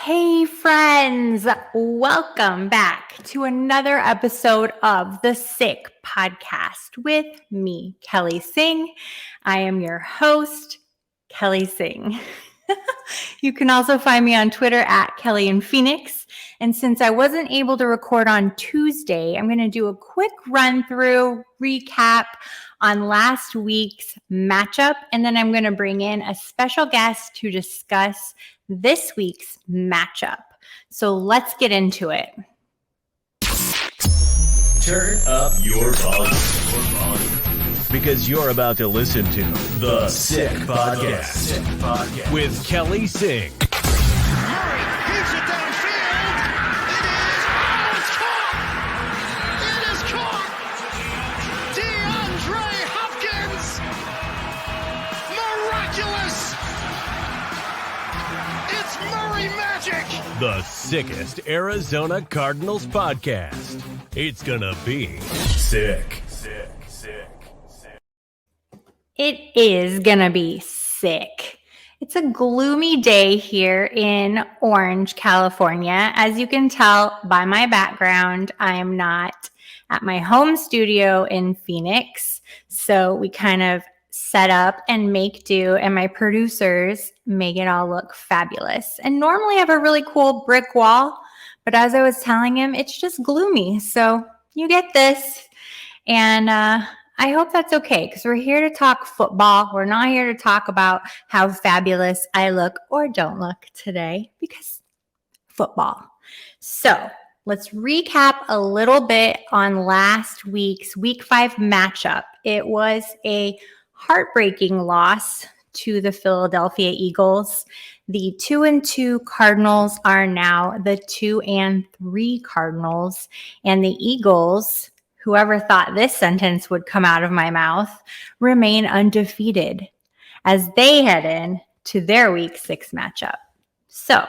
Hey friends, welcome back to another episode of the Sick Podcast with me, Kelly Singh. I am your host, Kelly Singh. You can also find me on Twitter at Kelly in Phoenix. And since I wasn't able to record on Tuesday, I'm going to do a quick run through recap on last week's matchup. And then I'm going to bring in a special guest to discuss this week's matchup. So let's get into it. Turn up your volume. Because you're about to listen to The Sick Podcast with Kelly Singh. Murray heaves it downfield. It is caught. It is caught. DeAndre Hopkins. Miraculous. It's Murray magic. The sickest Arizona Cardinals podcast. It's gonna be sick. It is going to be sick. It's a gloomy day here in Orange, California. As you can tell by my background, I am not at my home studio in Phoenix. So we kind of set up and make do, and my producers make it all look fabulous. And normally I have a really cool brick wall, but as I was telling him, it's just gloomy. So you get this. And I hope that's okay, because we're here to talk football. We're not here to talk about how fabulous I look or don't look today, because football. So let's recap a little bit on last week's Week 5 matchup. It was a heartbreaking loss to the Philadelphia Eagles. The 2-2 Cardinals are now the 2-3 Cardinals, and the Eagles, whoever thought this sentence would come out of my mouth, remain undefeated as they head in to their Week 6 matchup. So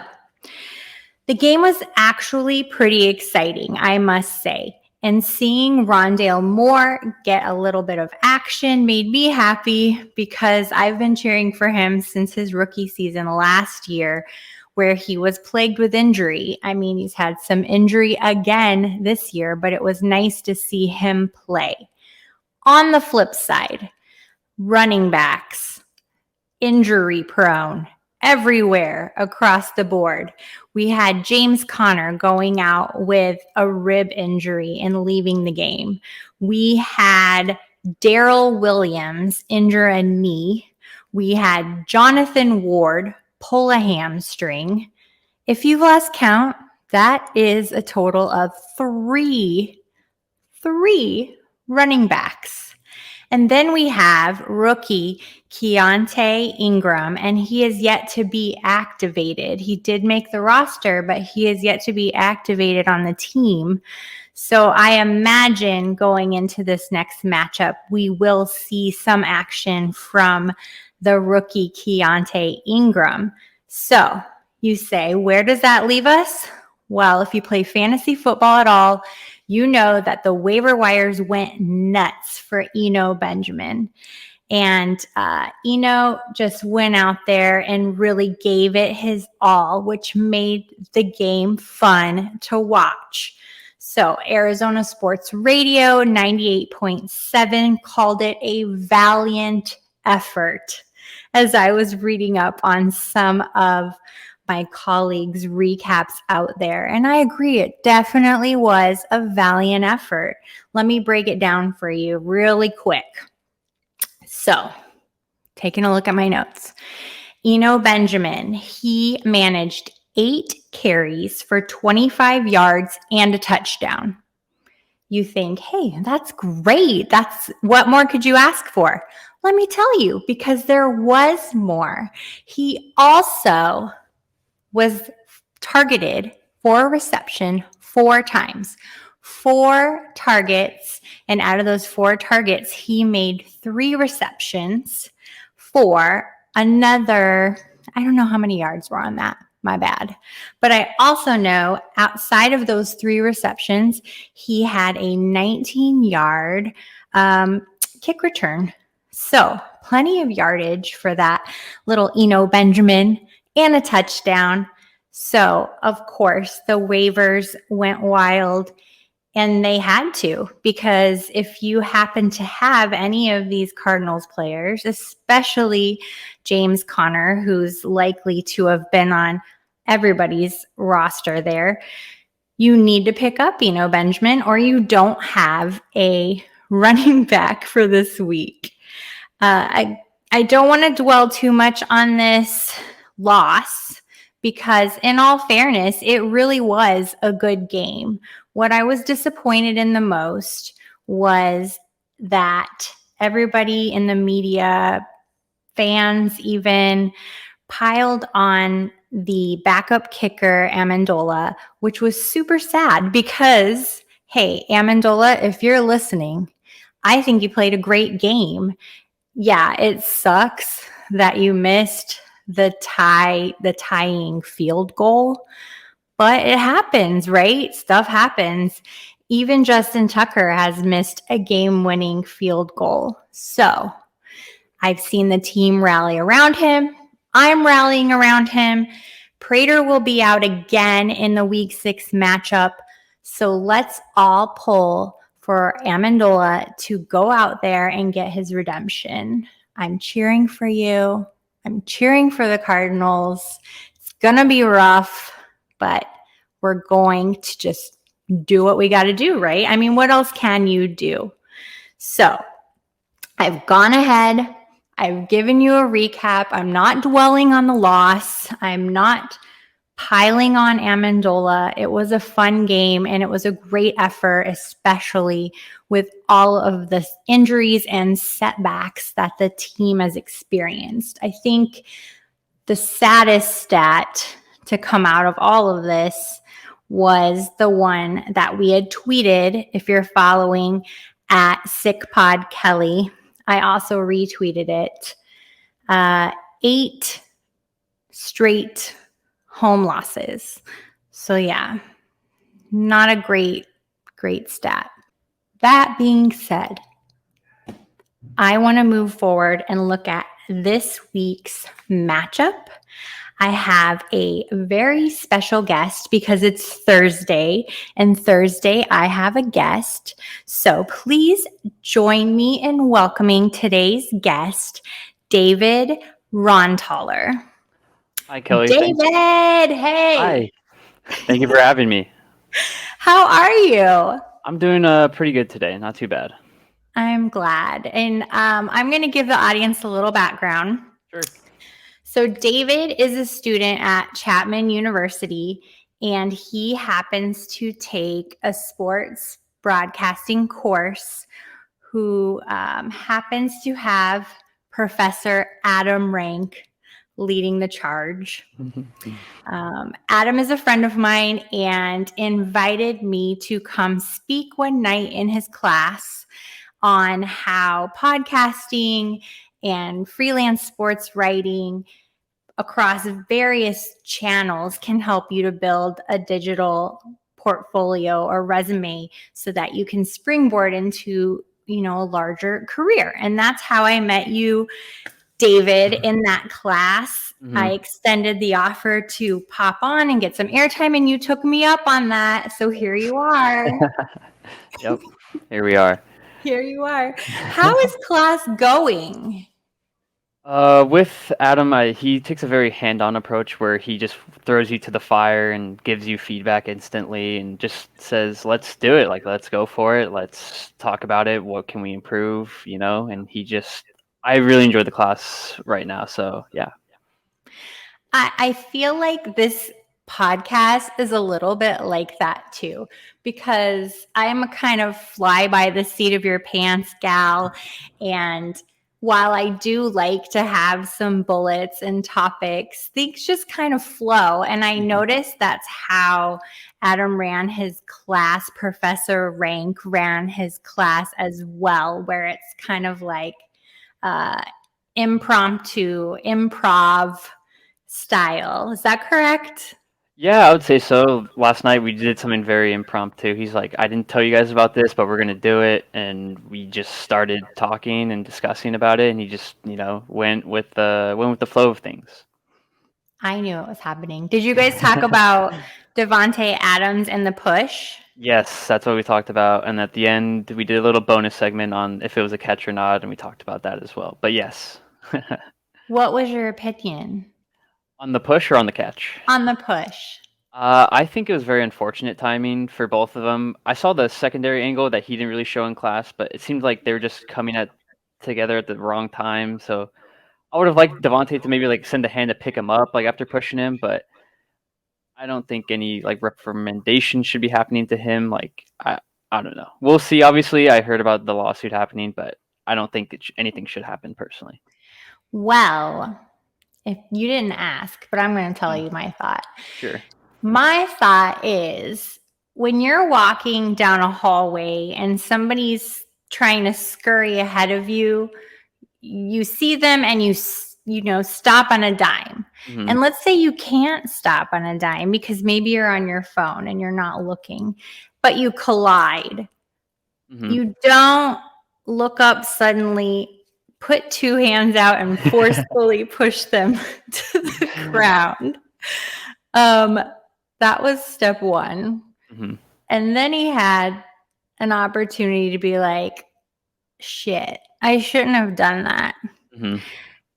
the game was actually pretty exciting, I must say. And seeing Rondale Moore get a little bit of action made me happy, because I've been cheering for him since his rookie season last year, where he was plagued with injury. I mean, he's had some injury again this year, but it was nice to see him play. On the flip side, running backs, injury prone everywhere across the board. We had James Conner going out with a rib injury and leaving the game. We had Darrell Williams injure a knee. We had Jonathan Ward pull a hamstring. If you've lost count, that is a total of three running backs. And then we have rookie Keontae Ingram, and he is yet to be activated. He did make the roster, but he is yet to be activated on the team. So I imagine going into this next matchup, we will see some action from the rookie Keontae Ingram. So you say, where does that leave us? Well, if you play fantasy football at all, you know that the waiver wires went nuts for Eno Benjamin. And Eno just went out there and really gave it his all, which made the game fun to watch. So Arizona Sports Radio 98.7 called it a valiant effort, as I was reading up on some of my colleagues' recaps out there. And I agree, it definitely was a valiant effort. Let me break it down for you really quick. So, taking a look at my notes. Eno Benjamin, he managed 8 carries for 25 yards and a touchdown. You think, hey, that's great. What more could you ask for? Let me tell you, because there was more. He also was targeted for a reception 4 times. 4 targets, and out of those 4 targets, he made 3 receptions for another, I don't know how many yards were on that. My bad. But I also know outside of those 3 receptions, he had a 19-yard kick return. So plenty of yardage for that little Eno Benjamin and a touchdown. So, of course, the waivers went wild, and they had to, because if you happen to have any of these Cardinals players, especially James Conner, who's likely to have been on everybody's roster there, you need to pick up Benjamin, or you don't have a running back for this week. I don't want to dwell too much on this loss, because in all fairness, it really was a good game. What I was disappointed in the most was that everybody in the media, fans even, piled on the backup kicker, Amendola, which was super sad because, hey, Amendola, if you're listening, I think you played a great game. Yeah, it sucks that you missed the tying field goal, but it happens, right? Stuff happens. Even Justin Tucker has missed a game-winning field goal. So I've seen the team rally around him. I'm rallying around him. Prater will be out again in the Week 6 matchup. So let's all pull for Amendola to go out there and get his redemption. I'm cheering for you. I'm cheering for the Cardinals. It's going to be rough, but we're going to just do what we got to do, right? I mean, what else can you do? So I've gone ahead. I've given you a recap. I'm not dwelling on the loss. I'm not piling on Amendola. It was a fun game, and it was a great effort, especially with all of the injuries and setbacks that the team has experienced. I think the saddest stat to come out of all of this was the one that we had tweeted. If you're following at SickPodKelly, I also retweeted it. 8 straight home losses. So yeah, not a great stat. That being said, I want to move forward and look at this week's matchup. I have a very special guest because it's Thursday, and Thursday I have a guest. So please join me in welcoming today's guest, David Rontaler. Hi, Kelly. David, hey. Hi. Thank you for having me. How are you? I'm doing pretty good today. Not too bad. I'm glad. And I'm going to give the audience a little background. Sure. So David is a student at Chapman University, and he happens to take a sports broadcasting course, who happens to have Professor Adam Rank leading the charge. Adam is a friend of mine and invited me to come speak one night in his class on how podcasting and freelance sports writing across various channels can help you to build a digital portfolio or resume so that you can springboard into, a larger career. And that's how I met you, David, in that class. Mm-hmm. I extended the offer to pop on and get some airtime, and you took me up on that. So here you are. Yep. Here we are. Here you are. How is class going? With Adam, he takes a very hand-on approach where he just throws you to the fire and gives you feedback instantly and just says, let's do it. Like, let's go for it. Let's talk about it. What can we improve? And I really enjoy the class right now. So, yeah. I feel like this podcast is a little bit like that too, because I am a kind of fly by the seat of your pants gal. And while I do like to have some bullets and topics, things just kind of flow. And I noticed that's how Adam ran his class. Professor Rank ran his class as well, where it's kind of like improv style. Is that correct? Yeah, I would say so. Last night we did something very impromptu. He's like, I didn't tell you guys about this, but we're going to do it. And we just started talking and discussing about it. And he just, went with the flow of things. I knew it was happening. Did you guys talk about Devontae Adams and the push? Yes, that's what we talked about. And at the end, we did a little bonus segment on if it was a catch or not, and we talked about that as well. But yes. What was your opinion On the push or on the catch? on the push? I think it was very unfortunate timing for both of them. I saw the secondary angle that he didn't really show in class, but it seemed like they were just coming at together at the wrong time. So I would have liked Devontae to maybe like send a hand to pick him up like after pushing him, but I don't think any like recommendation should be happening to him. Like I don't know. We'll see. Obviously, I heard about the lawsuit happening, but I don't think anything should happen personally. Well, if you didn't ask, but I'm going to tell you my thought. Sure. My thought is when you're walking down a hallway and somebody's trying to scurry ahead of you, you see them and you stop on a dime. Mhm. And let's say you can't stop on a dime because maybe you're on your phone and you're not looking, but you collide. Mhm. You don't look up suddenly, put two hands out and forcefully push them to the ground. That was step one. Mhm. And then he had an opportunity to be like, shit, I shouldn't have done that. Mhm.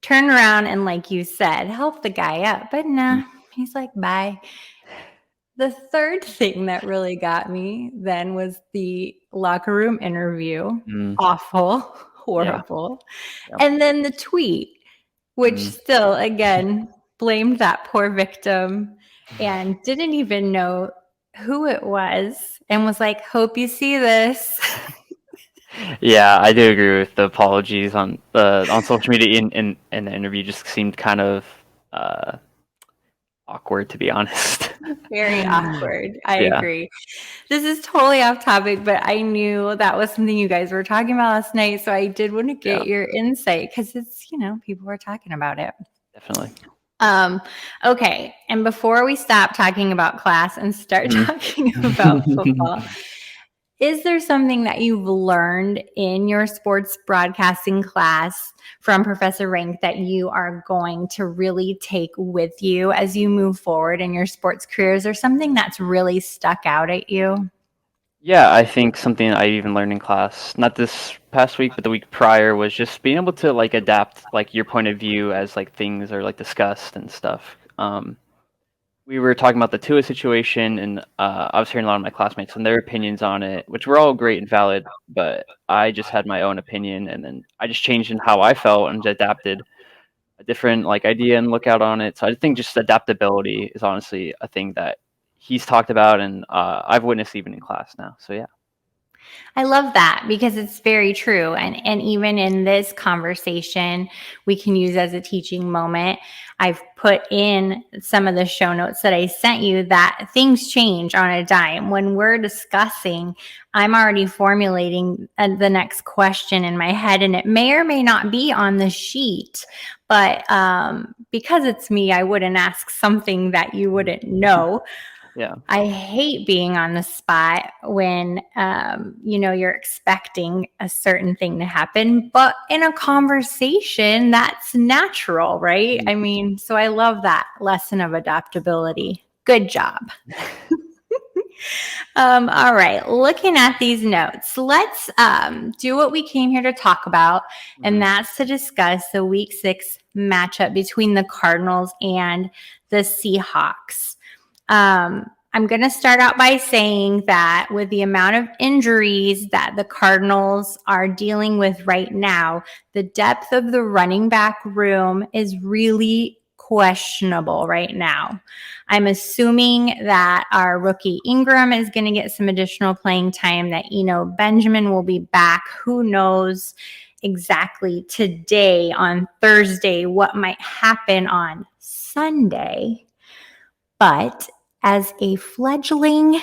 Turn around and, like you said, help the guy up. But nah, he's like, bye. The third thing that really got me then was the locker room interview. Mm. Awful, horrible. Yep. And then the tweet, which Mm. still, again, blamed that poor victim and didn't even know who it was and was like, hope you see this. Yeah, I do agree with the apologies on social media in the interview. Just seemed kind of awkward, to be honest. Very awkward. I Yeah. agree. This is totally off topic, but I knew that was something you guys were talking about last night. So I did want to get your insight because it's, people were talking about it. Definitely. Okay. And before we stop talking about class and start talking about football, is there something that you've learned in your sports broadcasting class from Professor Rank that you are going to really take with you as you move forward in your sports careers, or something that's really stuck out at you? Yeah, I think something I even learned in class, not this past week, but the week prior, was just being able to like adapt like your point of view as like things are like discussed and stuff. We were talking about the Tua situation, and I was hearing a lot of my classmates and their opinions on it, which were all great and valid, but I just had my own opinion, and then I just changed in how I felt and adapted a different like idea and look out on it. So I think just adaptability is honestly a thing that he's talked about, and I've witnessed even in class now. So yeah. I love that because it's very true. And even in this conversation, we can use as a teaching moment. I've put in some of the show notes that I sent you that things change on a dime. When we're discussing, I'm already formulating the next question in my head, and it may or may not be on the sheet. But because it's me, I wouldn't ask something that you wouldn't know. Yeah. I hate being on the spot when, you're expecting a certain thing to happen, but in a conversation, that's natural, right? I mean, so I love that lesson of adaptability. Good job. All right. Looking at these notes, let's do what we came here to talk about, and that's to discuss the Week 6 matchup between the Cardinals and the Seahawks. I'm going to start out by saying that with the amount of injuries that the Cardinals are dealing with right now, the depth of the running back room is really questionable right now. I'm assuming that our rookie Ingram is going to get some additional playing time, that Benjamin will be back. Who knows exactly today on Thursday what might happen on Sunday. But as a fledgling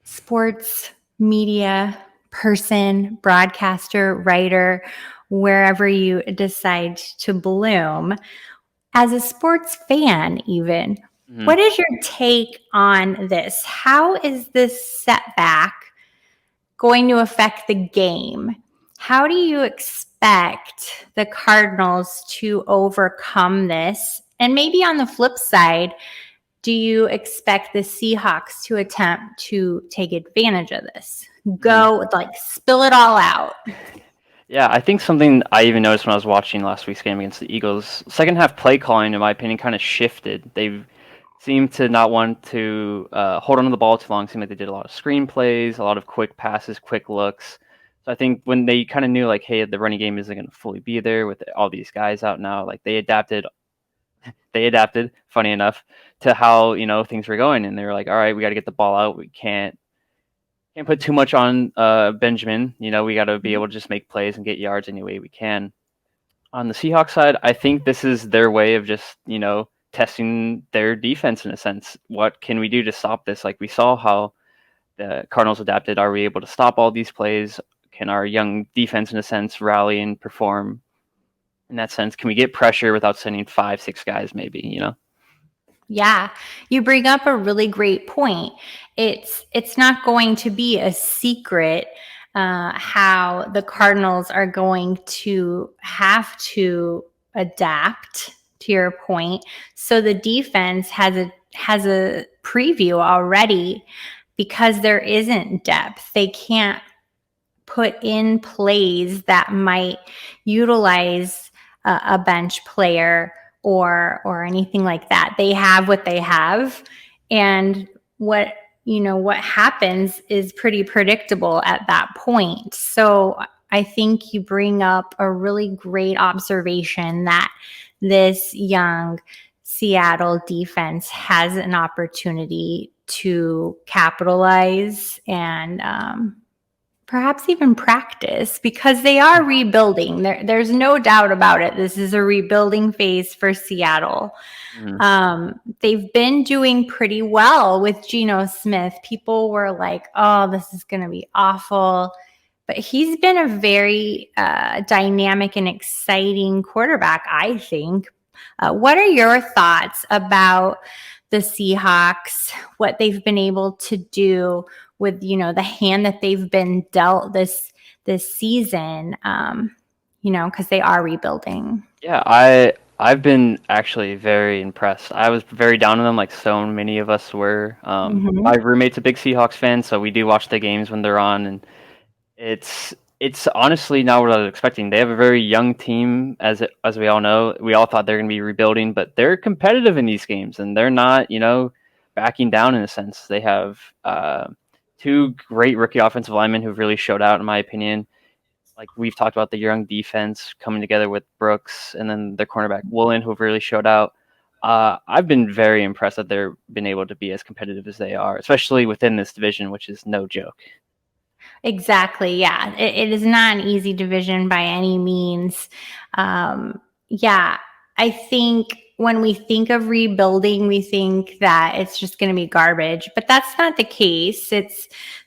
sports media person, broadcaster, writer, wherever you decide to bloom, as a sports fan even, what is your take on this? How is this setback going to affect the game? How do you expect the Cardinals to overcome this And maybe on the flip side, do you expect the Seahawks to attempt to take advantage of this? Go, like, spill it all out. Yeah, I think something I even noticed when I was watching last week's game against the Eagles, second half play calling, in my opinion, kind of shifted. They seemed to not want to hold on to the ball too long. It seemed like they did a lot of screen plays, a lot of quick passes, quick looks. So I think when they kind of knew, like, hey, the running game isn't going to fully be there with all these guys out now, like, they adapted, funny enough, to how, things were going. And they were like, all right, we got to get the ball out. We can't put too much on Benjamin. We got to be able to just make plays and get yards any way we can. On the Seahawks side, I think this is their way of just, testing their defense in a sense. What can we do to stop this? Like, we saw how the Cardinals adapted. Are we able to stop all these plays? Can our young defense, in a sense, rally and perform in that sense? Can we get pressure without sending 5-6 guys maybe, Yeah, you bring up a really great point. It's not going to be a secret how the Cardinals are going to have to adapt, to your point. So the defense has a preview already because there isn't depth. They can't put in plays that might utilize a bench player or anything like that. They have what they have, and what happens is pretty predictable at that point. So I think you bring up a really great observation that this young Seattle defense has an opportunity to capitalize and perhaps even practice, because they are rebuilding. There's no doubt about it. This is a rebuilding phase for Seattle. They've been doing pretty well with Geno Smith. People were like, oh, this is going to be awful. But he's been a very dynamic and exciting quarterback, I think. What are your thoughts about the Seahawks, what they've been able to do with, the hand that they've been dealt this season, because they are rebuilding? Yeah, I've been actually very impressed. I was very down on them, like so many of us were. My roommate's a big Seahawks fan, so we do watch the games when they're on, and it's honestly not what I was expecting. They have a very young team, as we all know. We all thought they're going to be rebuilding, but they're competitive in these games, and they're not, backing down in a sense. They have two great rookie offensive linemen who've really showed out, in my opinion. Like we've talked about, the young defense coming together with Brooks, and then their cornerback Woolen, who've really showed out. I've been very impressed that they've been able to be as competitive as they are, especially within this division, which is no joke. Exactly. Yeah. It is not an easy division by any means. Yeah. I think when we think of rebuilding, we think that it's just going to be garbage, but that's not the case.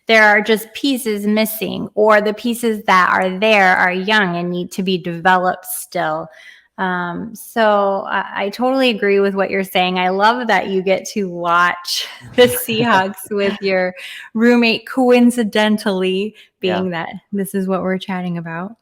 There are just pieces missing, or the pieces that are there are young and need to be developed still. So I totally agree with what you're saying. I love that you get to watch the Seahawks with your roommate, coincidentally, being that this is what we're chatting about.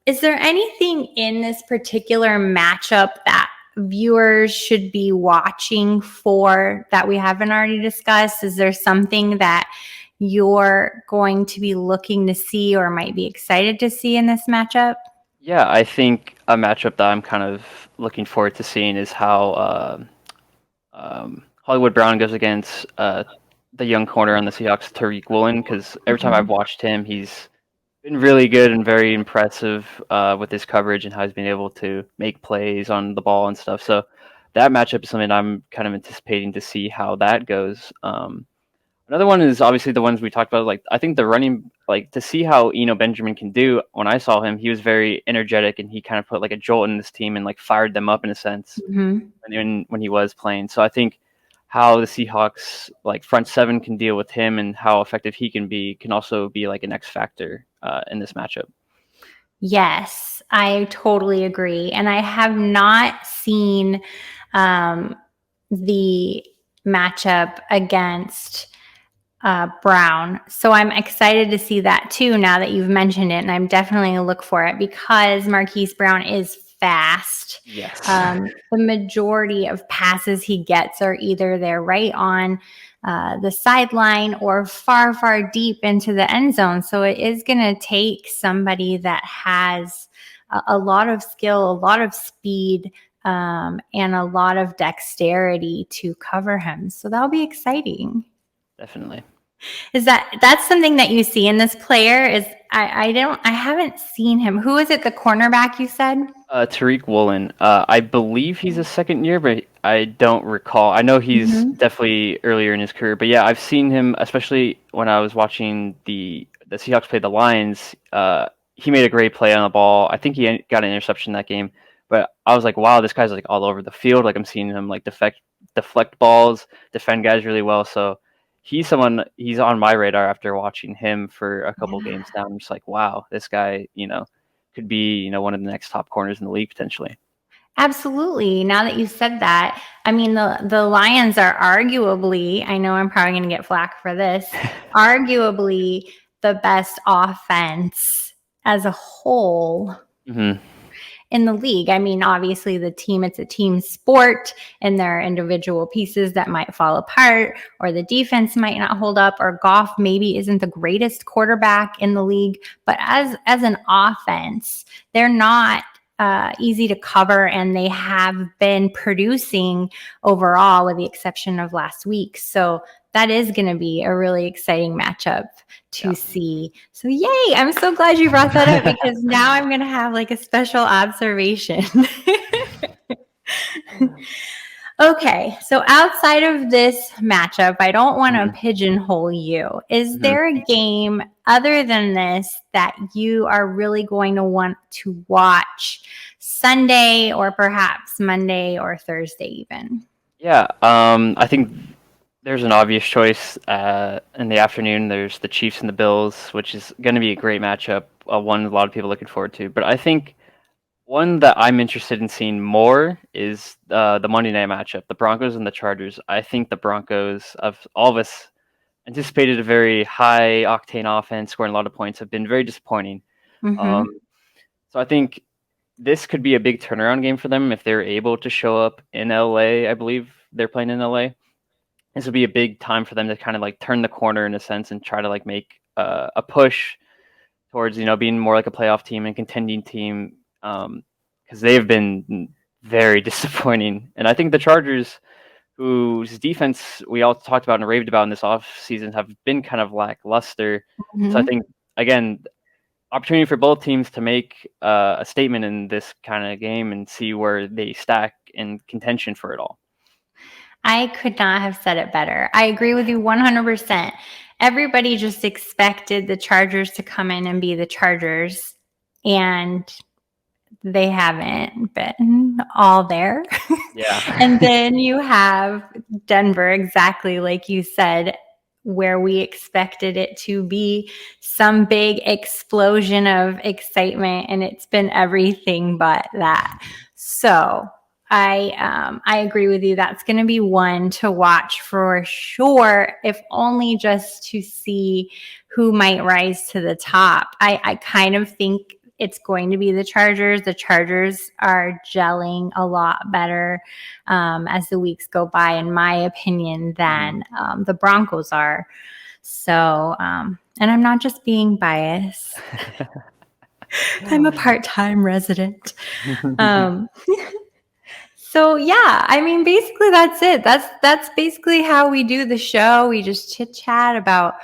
Is there anything in this particular matchup that viewers should be watching for that we haven't already discussed? Is there something that you're going to be looking to see or might be excited to see in this matchup? Yeah, I think a matchup that I'm kind of looking forward to seeing is how Hollywood Brown goes against the young corner on the Seahawks, Tariq Woolen, because every time I've watched him, he's been really good and very impressive with his coverage and how he's been able to make plays on the ball and stuff. So that matchup is something I'm kind of anticipating to see how that goes. Another one is obviously the ones we talked about. Like, I think the running, like, to see how Benjamin can do. When I saw him, he was very energetic, and he kind of put like a jolt in this team and like fired them up in a sense when he was playing. So I think how the Seahawks like front seven can deal with him and how effective he can also be like an X factor in this matchup. Yes, I totally agree. And I have not seen the matchup against Brown. So I'm excited to see that too, now that you've mentioned it. And I'm definitely going to look for it because Marquise Brown is fast. Yes. The majority of passes he gets are either they're right on the sideline or far, far deep into the end zone. So it is going to take somebody that has a lot of skill, a lot of speed, and a lot of dexterity to cover him. So that'll be exciting. Definitely. That's something that you see in this player? I haven't seen him. Who is it? The cornerback you said? Tariq Woolen. I believe he's a second year, but I don't recall. I know he's definitely earlier in his career, but yeah, I've seen him, especially when I was watching the Seahawks play the Lions. He made a great play on the ball. I think he got an interception that game, but I was like, wow, this guy's like all over the field. Like I'm seeing him like deflect balls, defend guys really well. So he's on my radar after watching him for a couple games now. I'm just like, wow, this guy, could be, one of the next top corners in the league potentially. Absolutely. Now that you said that, I mean, the Lions are arguably, I know I'm probably going to get flack for this, arguably the best offense as a whole in the league. I mean, obviously it's a team sport and there are individual pieces that might fall apart or the defense might not hold up or Goff maybe isn't the greatest quarterback in the league. But as an offense, they're not easy to cover, and they have been producing overall with the exception of last week. So that is going to be a really exciting matchup to see. So yay, I'm so glad you brought that up because now I'm going to have like a special observation. Okay, so outside of this matchup, I don't want to pigeonhole you. Is there a game other than this that you are really going to want to watch Sunday or perhaps Monday or Thursday even? Yeah, I think there's an obvious choice in the afternoon. There's the Chiefs and the Bills, which is going to be a great matchup, one a lot of people looking forward to. But I think one that I'm interested in seeing more is the Monday night matchup, the Broncos and the Chargers. I think the Broncos, of all of us anticipated a very high octane offense, scoring a lot of points, have been very disappointing. So I think this could be a big turnaround game for them if they're able to show up in LA. I believe they're playing in LA. This would be a big time for them to kind of like turn the corner in a sense and try to like make a push towards, being more like a playoff team and contending team. Because they've been very disappointing. And I think the Chargers, whose defense we all talked about and raved about in this offseason, have been kind of lackluster. So I think, again, opportunity for both teams to make a statement in this kind of game and see where they stack in contention for it all. I could not have said it better. I agree with you 100%. Everybody just expected the Chargers to come in and be the Chargers, and they haven't been all there. Yeah. And then you have Denver, exactly like you said, where we expected it to be some big explosion of excitement, and it's been everything but that. So I agree with you. That's going to be one to watch for sure, if only just to see who might rise to the top. I kind of think it's going to be the Chargers. The Chargers are gelling a lot better as the weeks go by, in my opinion, than the Broncos are. So, and I'm not just being biased. I'm a part-time resident. So yeah, I mean, basically that's it. That's basically how we do the show. We just chit chat about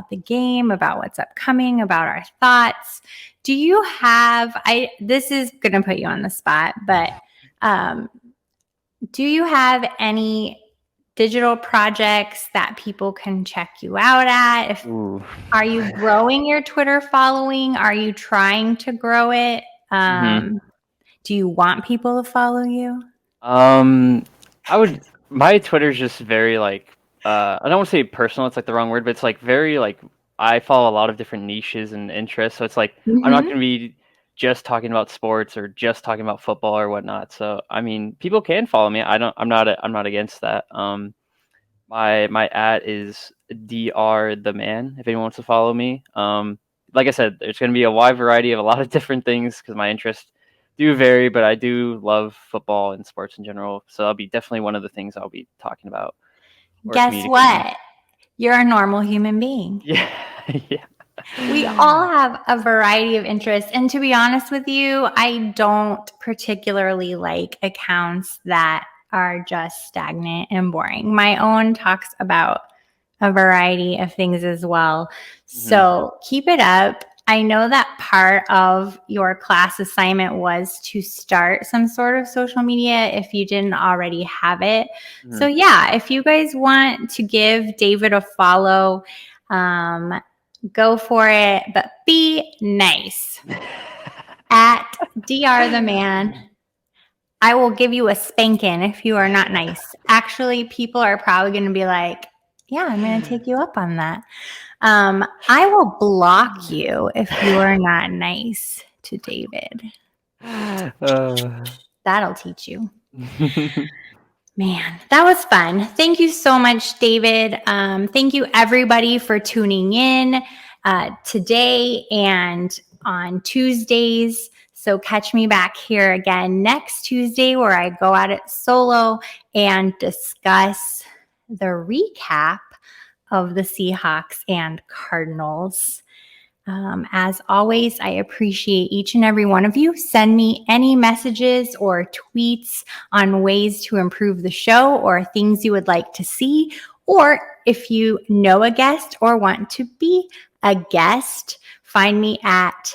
the game, about what's upcoming, about our thoughts. Do you have, this is going to put you on the spot, but do you have any digital projects that people can check you out at? Are you growing your Twitter following? Are you trying to grow it? Do you want people to follow you? My Twitter's just very I don't want to say personal, it's like the wrong word, but it's like very I follow a lot of different niches and interests. So it's like I'm not going to be just talking about sports or just talking about football or whatnot. So I mean, people can follow me. I'm not against that. My @ is Dr the Man if anyone wants to follow me. Like I said, there's going to be a wide variety of a lot of different things because my interest do vary, but I do love football and sports in general. So that'll be definitely one of the things I'll be talking about. Guess what? You're a normal human being. Yeah. Yeah. We all have a variety of interests. And to be honest with you, I don't particularly like accounts that are just stagnant and boring. My own talks about a variety of things as well. So keep it up. I know that part of your class assignment was to start some sort of social media if you didn't already have it. So yeah, if you guys want to give David a follow, go for it, but be nice. At Dr. the Man, I will give you a spanking if you are not nice. Actually, people are probably going to be like, yeah, I'm going to take you up on that. I will block you if you are not nice to David. That'll teach you. Man, that was fun. Thank you so much, David. Thank you, everybody, for tuning in today and on Tuesdays. So catch me back here again next Tuesday where I go at it solo and discuss the recap of the Seahawks and Cardinals. As always, I appreciate each and every one of you. Send me any messages or tweets on ways to improve the show or things you would like to see. Or if you know a guest or want to be a guest, find me at,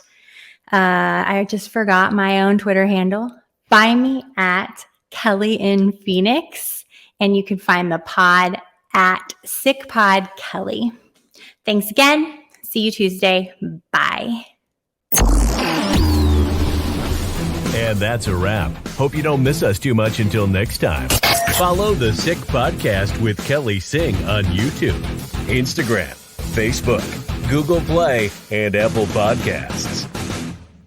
I just forgot my own Twitter handle. Find me at Kelly in Phoenix, and you can find the pod at Sick Pod Kelly. Thanks again. See you Tuesday. Bye. And that's a wrap. Hope you don't miss us too much until next time. Follow the Sick Podcast with Kelly Singh on YouTube, Instagram, Facebook, Google Play, and Apple Podcasts.